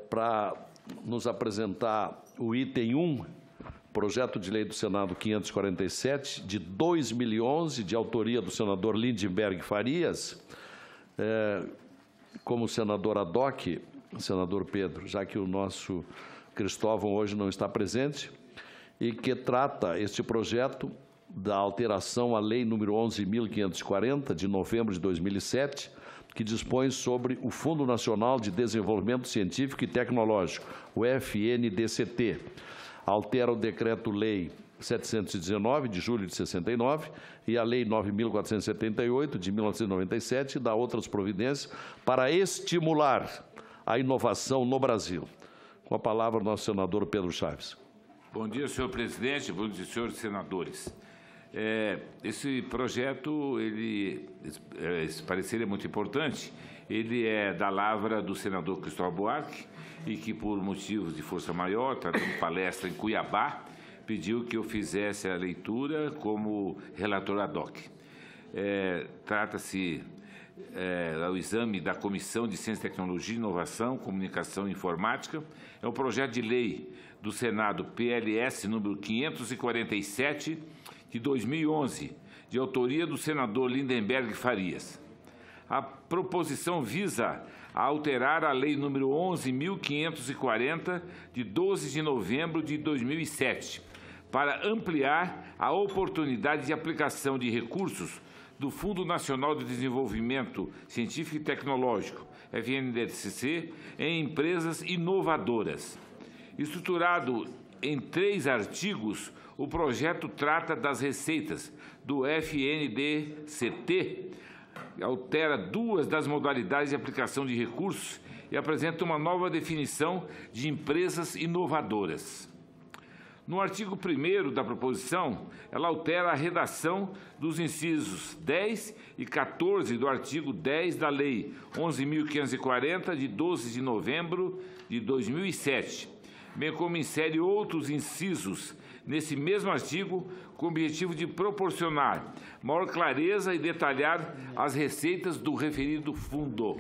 para nos apresentar o item 1, projeto de lei do Senado 547, de 2011, de autoria do senador Lindenberg Farias, como senador ad hoc, senador Pedro, já que o nosso Cristóvão hoje não está presente, e que trata este projeto da alteração à Lei número 11.540, de novembro de 2007, que dispõe sobre o Fundo Nacional de Desenvolvimento Científico e Tecnológico, o FNDCT. Altera o Decreto-Lei 719, de julho de 69, e a Lei 9.478, de 1997, e dá outras providências para estimular a inovação no Brasil. Com a palavra, o nosso senador Pedro Chaves. Bom dia, senhor presidente, bom dia, senhores senadores. Esse projeto, esse parecer é muito importante. Ele é da lavra do senador Cristóvão Buarque e que, por motivos de força maior, está dando palestra em Cuiabá, pediu que eu fizesse a leitura como relator ad hoc. Trata-se do exame da Comissão de Ciência, Tecnologia, Inovação, Comunicação e Informática. É um projeto de lei do Senado PLS número 547, de 2011, de autoria do senador Lindenberg Farias. A proposição visa a alterar a Lei número 11.540, de 12 de novembro de 2007, para ampliar a oportunidade de aplicação de recursos do Fundo Nacional de Desenvolvimento Científico e Tecnológico, FNDCC, em empresas inovadoras. Estruturado em 3 artigos, o projeto trata das receitas do FNDCT, altera 2 das modalidades de aplicação de recursos e apresenta uma nova definição de empresas inovadoras. No artigo 1º da proposição, ela altera a redação dos incisos 10 e 14 do artigo 10 da Lei 11.540, de 12 de novembro de 2007, bem como insere outros incisos nesse mesmo artigo, com o objetivo de proporcionar maior clareza e detalhar as receitas do referido fundo.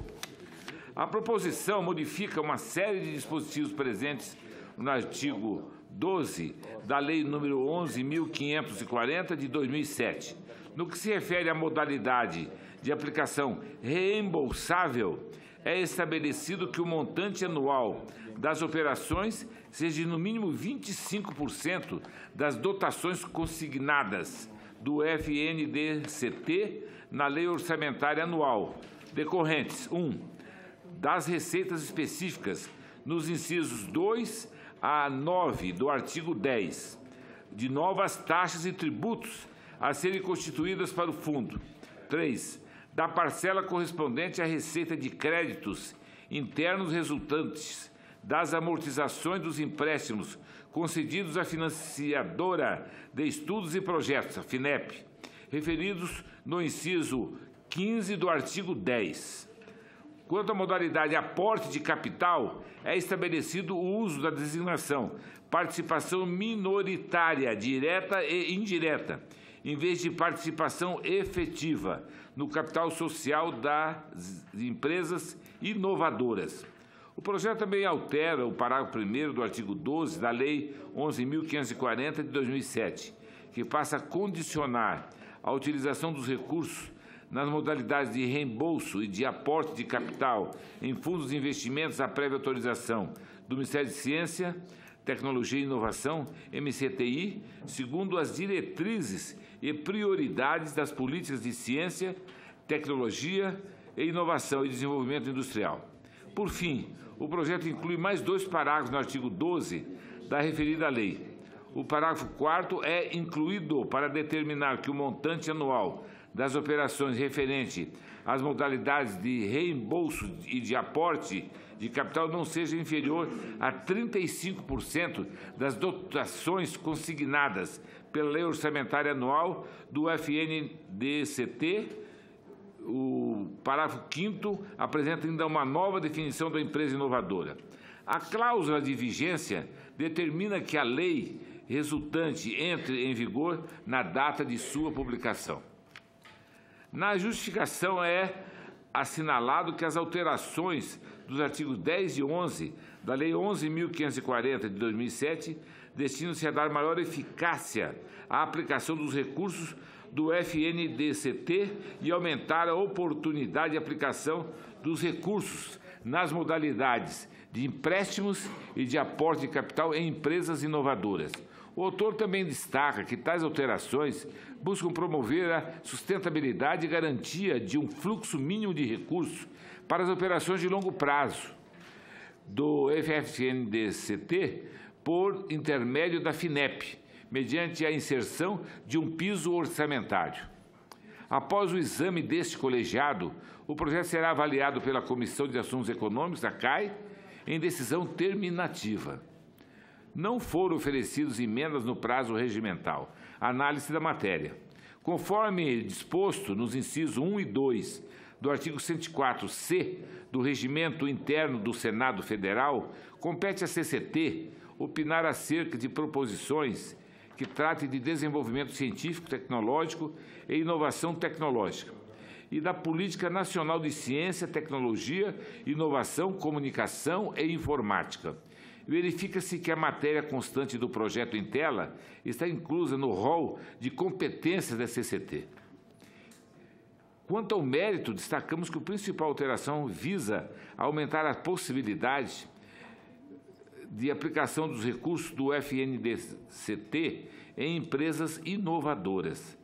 A proposição modifica uma série de dispositivos presentes no artigo 12 da Lei número 11.540, de 2007. No que se refere à modalidade de aplicação reembolsável, é estabelecido que o montante anual das operações seja no mínimo 25% das dotações consignadas do FNDCT na Lei Orçamentária Anual, decorrentes, 1, das receitas específicas nos incisos 2 a 9 do artigo 10, de novas taxas e tributos a serem constituídas para o fundo. 3, da parcela correspondente à receita de créditos internos resultantes das amortizações dos empréstimos concedidos à financiadora de estudos e projetos, a FINEP, referidos no inciso 15 do artigo 10. Quanto à modalidade aporte de capital, é estabelecido o uso da designação participação minoritária, direta e indireta, em vez de participação efetiva no capital social das empresas inovadoras. O projeto também altera o parágrafo 1º do artigo 12 da Lei 11.540, de 2007, que passa a condicionar a utilização dos recursos nas modalidades de reembolso e de aporte de capital em fundos de investimentos à prévia autorização do Ministério de Ciência, Tecnologia e Inovação, MCTI, segundo as diretrizes e prioridades das políticas de ciência, tecnologia e inovação e desenvolvimento industrial. Por fim, o projeto inclui mais 2 parágrafos no artigo 12 da referida lei. O parágrafo 4º é incluído para determinar que o montante anual das operações referente às modalidades de reembolso e de aporte de capital não seja inferior a 35% das dotações consignadas pela Lei Orçamentária Anual do FNDCT. O parágrafo 5º apresenta ainda uma nova definição da empresa inovadora. A cláusula de vigência determina que a lei resultante entre em vigor na data de sua publicação. Na justificação é assinalado que as alterações dos artigos 10 e 11 da Lei 11.540 de 2007 destinam-se a dar maior eficácia à aplicação dos recursos do FNDCT e aumentar a oportunidade de aplicação dos recursos nas modalidades de empréstimos e de aporte de capital em empresas inovadoras. O autor também destaca que tais alterações buscam promover a sustentabilidade e garantia de um fluxo mínimo de recursos para as operações de longo prazo do FNDCT por intermédio da FINEP, mediante a inserção de um piso orçamentário. Após o exame deste colegiado, o projeto será avaliado pela Comissão de Assuntos Econômicos, a CAE, em decisão terminativa. Não foram oferecidas emendas no prazo regimental. Análise da matéria. Conforme disposto nos incisos 1 e 2 do artigo 104-C do Regimento Interno do Senado Federal, compete à CCT opinar acerca de proposições que tratem de desenvolvimento científico, tecnológico e inovação tecnológica, e da Política Nacional de Ciência, Tecnologia, Inovação, Comunicação e Informática. Verifica-se que a matéria constante do projeto em tela está inclusa no rol de competências da CCT. Quanto ao mérito, destacamos que a principal alteração visa aumentar a possibilidade de aplicação dos recursos do FNDCT em empresas inovadoras.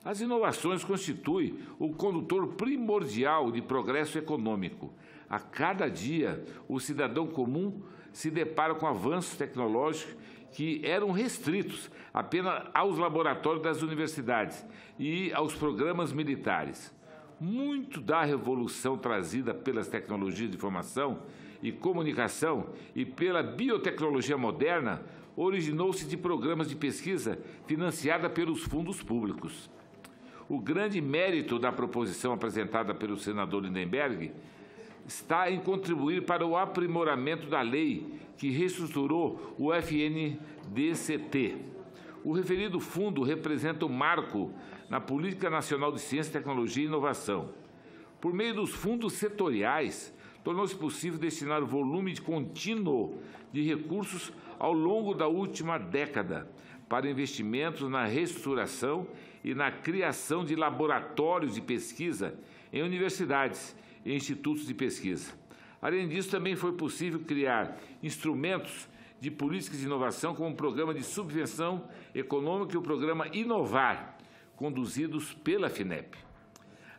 As inovações constituem o condutor primordial de progresso econômico. A cada dia, o cidadão comum se depara com avanços tecnológicos que eram restritos apenas aos laboratórios das universidades e aos programas militares. Muito da revolução trazida pelas tecnologias de informação e comunicação e pela biotecnologia moderna originou-se de programas de pesquisa financiada pelos fundos públicos. O grande mérito da proposição apresentada pelo senador Lindenberg está em contribuir para o aprimoramento da lei que reestruturou o FNDCT. O referido fundo representa um marco na Política Nacional de Ciência, Tecnologia e Inovação. Por meio dos fundos setoriais, tornou-se possível destinar volume contínuo de recursos ao longo da última década para investimentos na reestruturação e na criação de laboratórios de pesquisa em universidades e institutos de pesquisa. Além disso, também foi possível criar instrumentos de políticas de inovação, como o Programa de Subvenção Econômica e o Programa Inovar, conduzidos pela FINEP.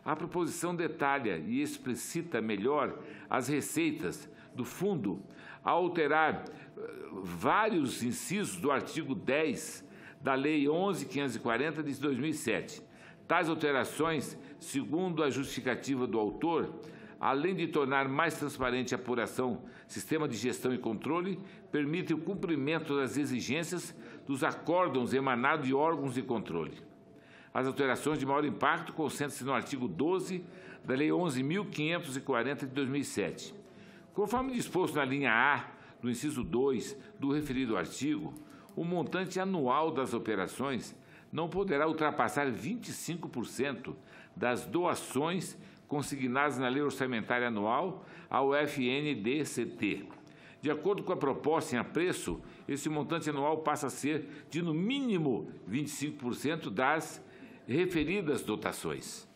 A proposição detalha e explicita melhor as receitas do fundo ao alterar vários incisos do artigo 10 da Lei 11.540 de 2007. Tais alterações, segundo a justificativa do autor, além de tornar mais transparente a apuração, sistema de gestão e controle, permitem o cumprimento das exigências dos acórdãos emanados de órgãos de controle. As alterações de maior impacto concentram-se no artigo 12 da Lei 11.540 de 2007. Conforme disposto na linha A do inciso 2 do referido artigo, o montante anual das operações não poderá ultrapassar 25% das doações consignadas na Lei Orçamentária Anual ao FNDCT. De acordo com a proposta em apreço, esse montante anual passa a ser de, no mínimo, 25% das referidas dotações.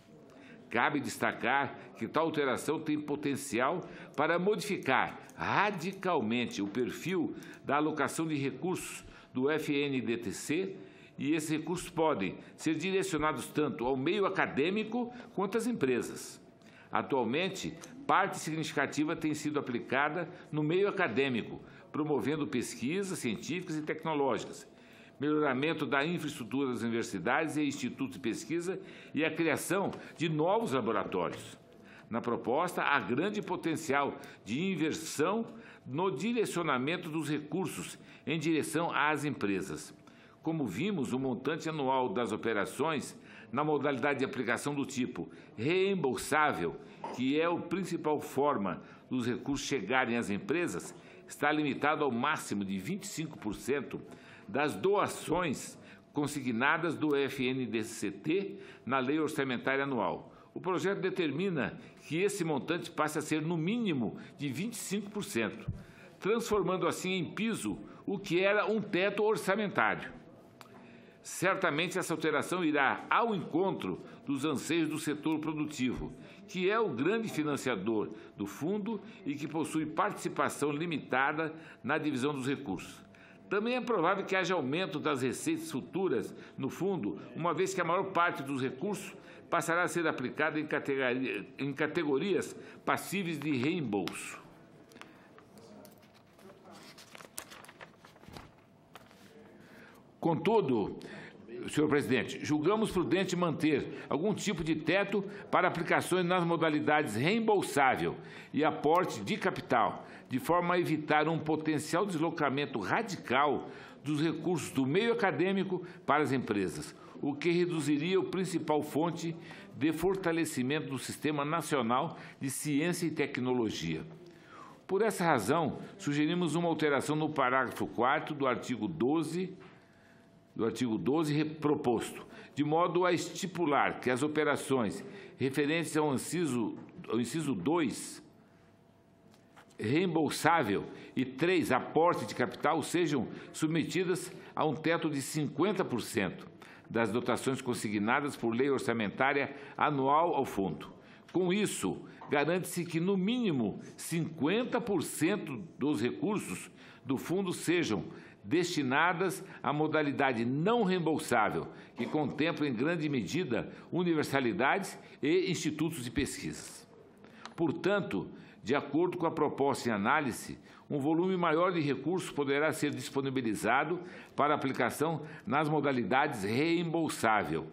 Cabe destacar que tal alteração tem potencial para modificar radicalmente o perfil da alocação de recursos do FNDTC, e esses recursos podem ser direcionados tanto ao meio acadêmico quanto às empresas. Atualmente, parte significativa tem sido aplicada no meio acadêmico, promovendo pesquisas científicas e tecnológicas, melhoramento da infraestrutura das universidades e institutos de pesquisa e a criação de novos laboratórios. Na proposta, há grande potencial de inversão no direcionamento dos recursos em direção às empresas. Como vimos, o montante anual das operações, na modalidade de aplicação do tipo reembolsável, que é a principal forma dos recursos chegarem às empresas, está limitado ao máximo de 25% das doações consignadas do FNDCT na Lei Orçamentária Anual, O projeto determina que esse montante passe a ser no mínimo de 25%, transformando assim em piso o que era um teto orçamentário. Certamente essa alteração irá ao encontro dos anseios do setor produtivo, que é o grande financiador do fundo e que possui participação limitada na divisão dos recursos. Também é provável que haja aumento das receitas futuras no fundo, uma vez que a maior parte dos recursos passará a ser aplicada em categorias passíveis de reembolso. Contudo, senhor presidente, julgamos prudente manter algum tipo de teto para aplicações nas modalidades reembolsável e aporte de capital, de forma a evitar um potencial deslocamento radical dos recursos do meio acadêmico para as empresas, o que reduziria a principal fonte de fortalecimento do Sistema Nacional de Ciência e Tecnologia. Por essa razão, sugerimos uma alteração no parágrafo 4º do artigo 12 proposto, de modo a estipular que as operações referentes ao inciso 2, reembolsável, e 3, aporte de capital, sejam submetidas a um teto de 50% das dotações consignadas por lei orçamentária anual ao fundo. Com isso, garante-se que, no mínimo, 50% dos recursos do fundo sejam destinadas à modalidade não reembolsável, que contempla em grande medida universalidades e institutos de pesquisa. Portanto, de acordo com a proposta em análise, um volume maior de recursos poderá ser disponibilizado para aplicação nas modalidades reembolsável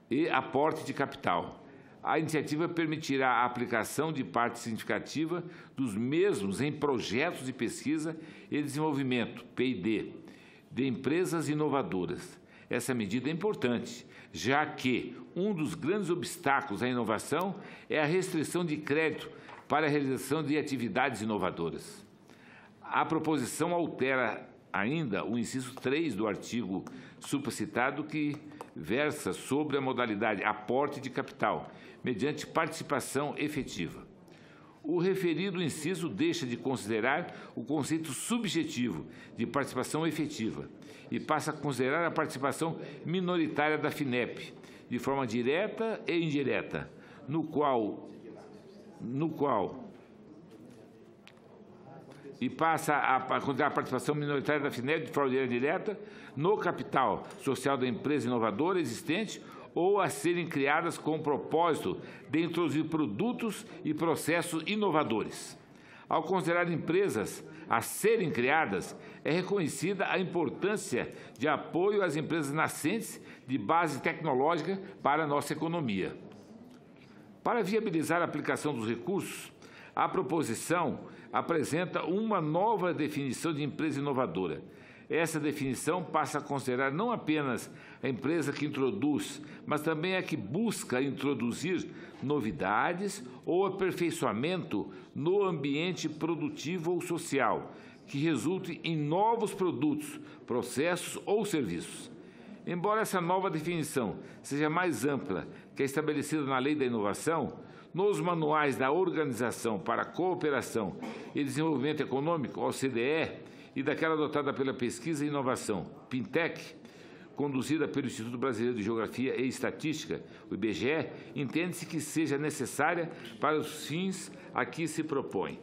e aporte de capital. A iniciativa permitirá a aplicação de parte significativa dos mesmos em projetos de pesquisa e desenvolvimento, P&D, de empresas inovadoras. Essa medida é importante, já que um dos grandes obstáculos à inovação é a restrição de crédito para a realização de atividades inovadoras. A proposição altera ainda o inciso 3 do artigo supracitado, que versa sobre a modalidade aporte de capital, mediante participação efetiva. O referido inciso deixa de considerar o conceito subjetivo de participação efetiva e passa a considerar a participação minoritária da FINEP, de forma direta e indireta, e passa a considerar a participação minoritária da FINEP de forma direta e indireta no capital social da empresa inovadora existente ou a serem criadas com o propósito de introduzir produtos e processos inovadores. Ao considerar empresas a serem criadas, é reconhecida a importância de apoio às empresas nascentes de base tecnológica para a nossa economia. Para viabilizar a aplicação dos recursos, a proposição apresenta uma nova definição de empresa inovadora. Essa definição passa a considerar não apenas a empresa que introduz, mas também a que busca introduzir novidades ou aperfeiçoamento no ambiente produtivo ou social, que resulte em novos produtos, processos ou serviços. Embora essa nova definição seja mais ampla que a estabelecida na Lei da Inovação, nos manuais da Organização para a Cooperação e Desenvolvimento Econômico, OCDE, e daquela adotada pela Pesquisa e Inovação, PINTEC, conduzida pelo Instituto Brasileiro de Geografia e Estatística, o IBGE, entende-se que seja necessária para os fins a que se propõe.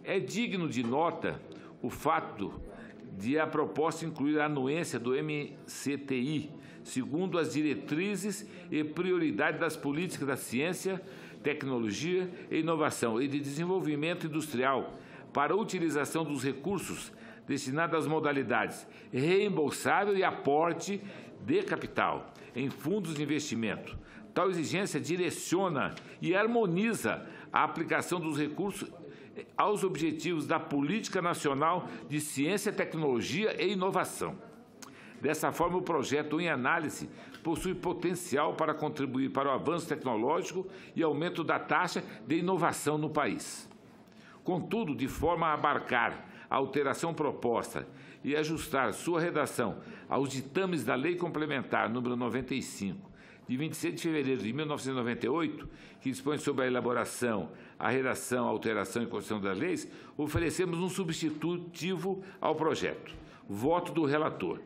É digno de nota o fato de a proposta incluir a anuência do MCTI, segundo as diretrizes e prioridades das políticas da ciência, tecnologia e inovação e de desenvolvimento industrial para a utilização dos recursos destinados às modalidades reembolsável e aporte de capital em fundos de investimento. Tal exigência direciona e harmoniza a aplicação dos recursos aos objetivos da Política Nacional de Ciência, Tecnologia e Inovação. Dessa forma, o projeto em análise possui potencial para contribuir para o avanço tecnológico e aumento da taxa de inovação no país. Contudo, de forma a abarcar a alteração proposta e ajustar sua redação aos ditames da Lei Complementar número 95, de 26 de fevereiro de 1998, que dispõe sobre a elaboração, a redação, a alteração e construção das leis, oferecemos um substitutivo ao projeto. Voto do relator.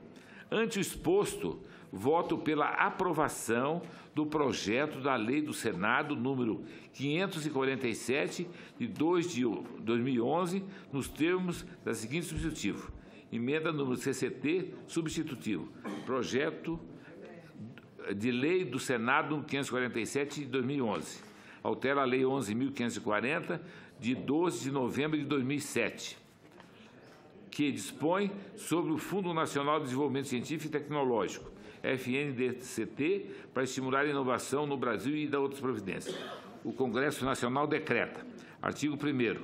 Ante o exposto, voto pela aprovação do projeto da Lei do Senado, número 547, de 2 de 2011, nos termos da seguinte substitutivo. Emenda número CCT, substitutivo. Projeto de Lei do Senado, número 547, de 2011. Altera a Lei 11.540, de 12 de novembro de 2007, que dispõe sobre o Fundo Nacional de Desenvolvimento Científico e Tecnológico, FNDCT, para estimular a inovação no Brasil e dar outras providências. O Congresso Nacional decreta. Artigo 1º.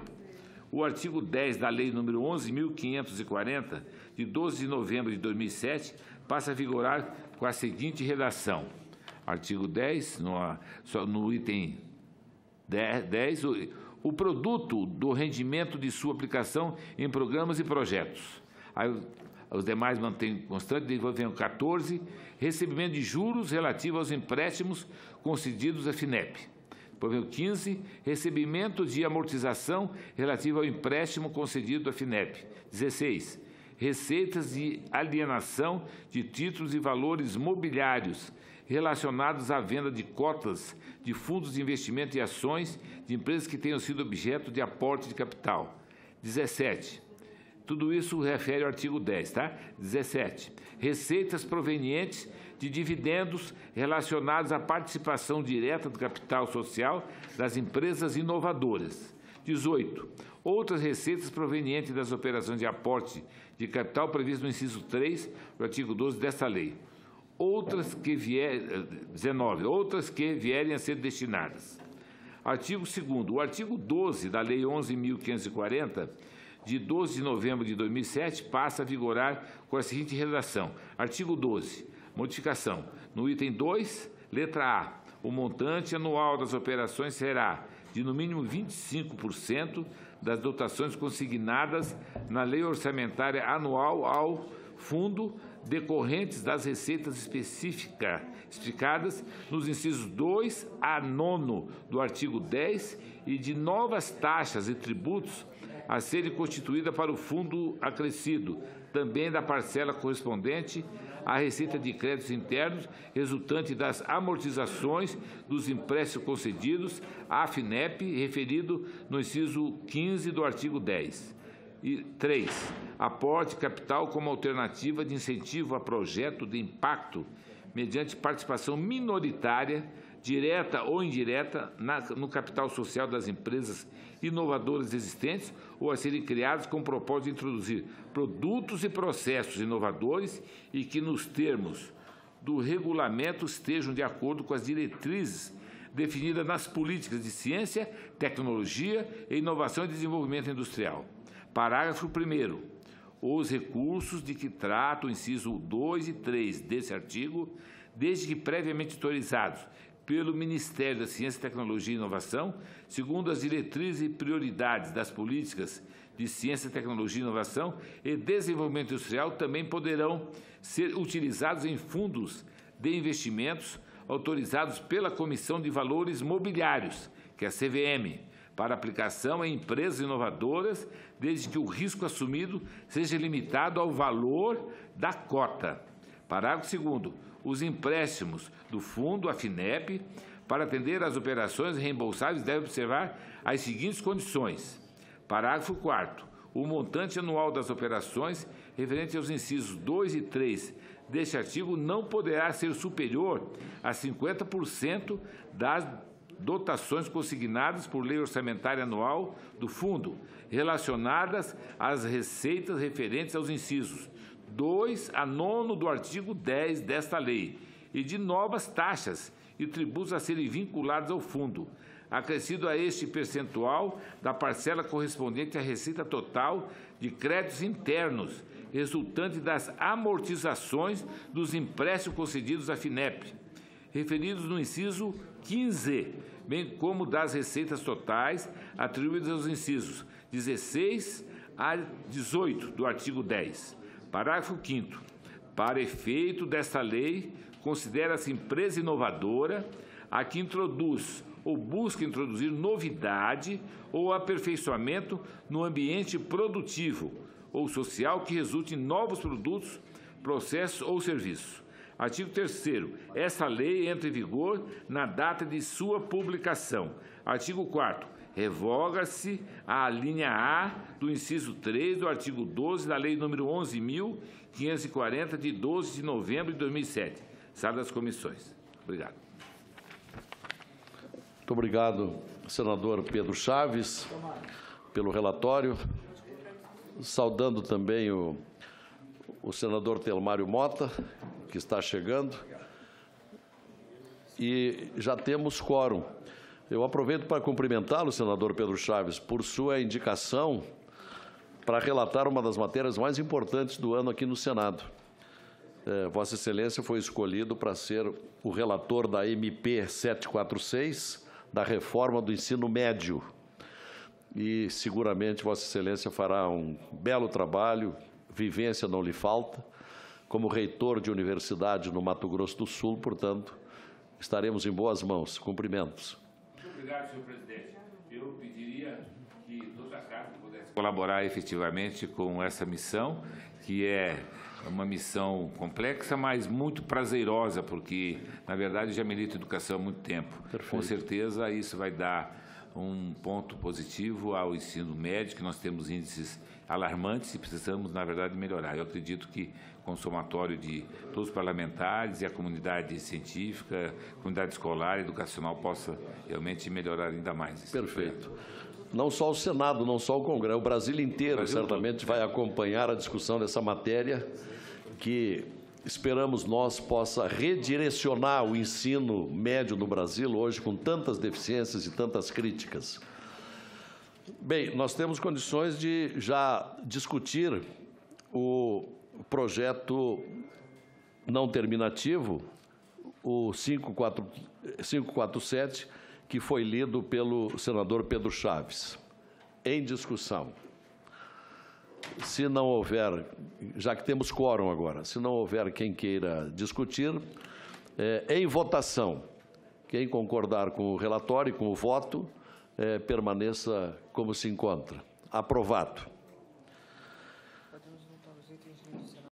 O artigo 10 da Lei nº 11.540, de 12 de novembro de 2007, passa a vigorar com a seguinte redação. Artigo 10, no item 10, o produto do rendimento de sua aplicação em programas e projetos. Aí, os demais mantêm constante, depois vem o 14, recebimento de juros relativo aos empréstimos concedidos à FINEP. Depois vem o 15, recebimento de amortização relativo ao empréstimo concedido à FINEP. 16, receitas de alienação de títulos e valores mobiliários relacionados à venda de cotas de fundos de investimento e ações de empresas que tenham sido objeto de aporte de capital. 17, tudo isso refere ao artigo 10, tá? 17, receitas provenientes de dividendos relacionados à participação direta do capital social das empresas inovadoras. 18, outras receitas provenientes das operações de aporte de capital previstas no inciso 3 do artigo 12 desta lei. 19, outras que vierem a ser destinadas. Artigo 2º. O artigo 12 da Lei 11.540, de 12 de novembro de 2007, passa a vigorar com a seguinte redação. Artigo 12. Modificação. No item 2, letra A, o montante anual das operações será de, no mínimo, 25% das dotações consignadas na Lei Orçamentária Anual ao Fundo decorrentes das receitas explicadas nos incisos 2 a 9 do artigo 10 e de novas taxas e tributos a serem constituídas para o fundo acrescido, também da parcela correspondente à receita de créditos internos resultante das amortizações dos empréstimos concedidos à FINEP, referido no inciso 15 do artigo 10. E 3. Aporte capital como alternativa de incentivo a projeto de impacto mediante participação minoritária, direta ou indireta, no capital social das empresas inovadoras existentes ou a serem criadas com o propósito de introduzir produtos e processos inovadores e que, nos termos do regulamento, estejam de acordo com as diretrizes definidas nas políticas de ciência, tecnologia e inovação e desenvolvimento industrial. Parágrafo 1º. Os recursos de que trata o inciso 2 e 3 desse artigo, desde que previamente autorizados pelo Ministério da Ciência, Tecnologia e Inovação, segundo as diretrizes e prioridades das políticas de Ciência, Tecnologia e Inovação e Desenvolvimento Industrial, também poderão ser utilizados em fundos de investimentos autorizados pela Comissão de Valores Mobiliários, que é a CVM, para aplicação em empresas inovadoras, desde que o risco assumido seja limitado ao valor da cota. Parágrafo 2º. Os empréstimos do fundo, a FINEP, para atender às operações reembolsáveis, devem observar as seguintes condições. Parágrafo 4º. O montante anual das operações referente aos incisos 2 e 3 deste artigo não poderá ser superior a 50% das dotações consignadas por lei orçamentária anual do fundo, relacionadas às receitas referentes aos incisos 2 a 9 do artigo 10 desta lei, e de novas taxas e tributos a serem vinculados ao fundo, acrescido a este percentual da parcela correspondente à receita total de créditos internos, resultante das amortizações dos empréstimos concedidos à FINEP, referidos no inciso 15, bem como das receitas totais atribuídas aos incisos 16 a 18 do artigo 10. Parágrafo 5º. Para efeito desta lei, considera-se empresa inovadora a que introduz ou busca introduzir novidade ou aperfeiçoamento no ambiente produtivo ou social que resulte em novos produtos, processos ou serviços. Artigo 3º. Esta lei entra em vigor na data de sua publicação. Artigo 4º. Revoga-se a linha A do inciso 3 do artigo 12 da Lei nº 11.540, de 12 de novembro de 2007. Sala das comissões. Obrigado. Muito obrigado, senador Pedro Chaves, pelo relatório. Saudando também o senador Telmário Mota, que está chegando. E já temos quórum. Eu aproveito para cumprimentá-lo, senador Pedro Chaves, por sua indicação para relatar uma das matérias mais importantes do ano aqui no Senado. Vossa Excelência foi escolhido para ser o relator da MP 746, da reforma do ensino médio. E seguramente Vossa Excelência fará um belo trabalho, vivência não lhe falta. Como reitor de universidade no Mato Grosso do Sul, portanto, estaremos em boas mãos. Cumprimentos. Muito obrigado, senhor presidente. Eu pediria que toda a Casa pudesse colaborar efetivamente com essa missão, que é uma missão complexa, mas muito prazerosa, porque, na verdade, já milito educação há muito tempo. Perfeito. Com certeza, isso vai dar um ponto positivo ao ensino médio, que nós temos índices alarmantes e precisamos, na verdade, melhorar. Eu acredito que, com o somatório de todos os parlamentares e a comunidade científica, a comunidade escolar e educacional, possa realmente melhorar ainda mais. Perfeito. Não só o Senado, não só o Congresso, o Brasil inteiro certamente vai acompanhar a discussão dessa matéria, que esperamos nós possa redirecionar o ensino médio no Brasil, hoje com tantas deficiências e tantas críticas. Bem, nós temos condições de já discutir o projeto não terminativo, o 547, que foi lido pelo senador Pedro Chaves. Em discussão. Se não houver, já que temos quórum agora, se não houver quem queira discutir, em votação, quem concordar com o relatório e com o voto, permaneça como se encontra. Aprovado.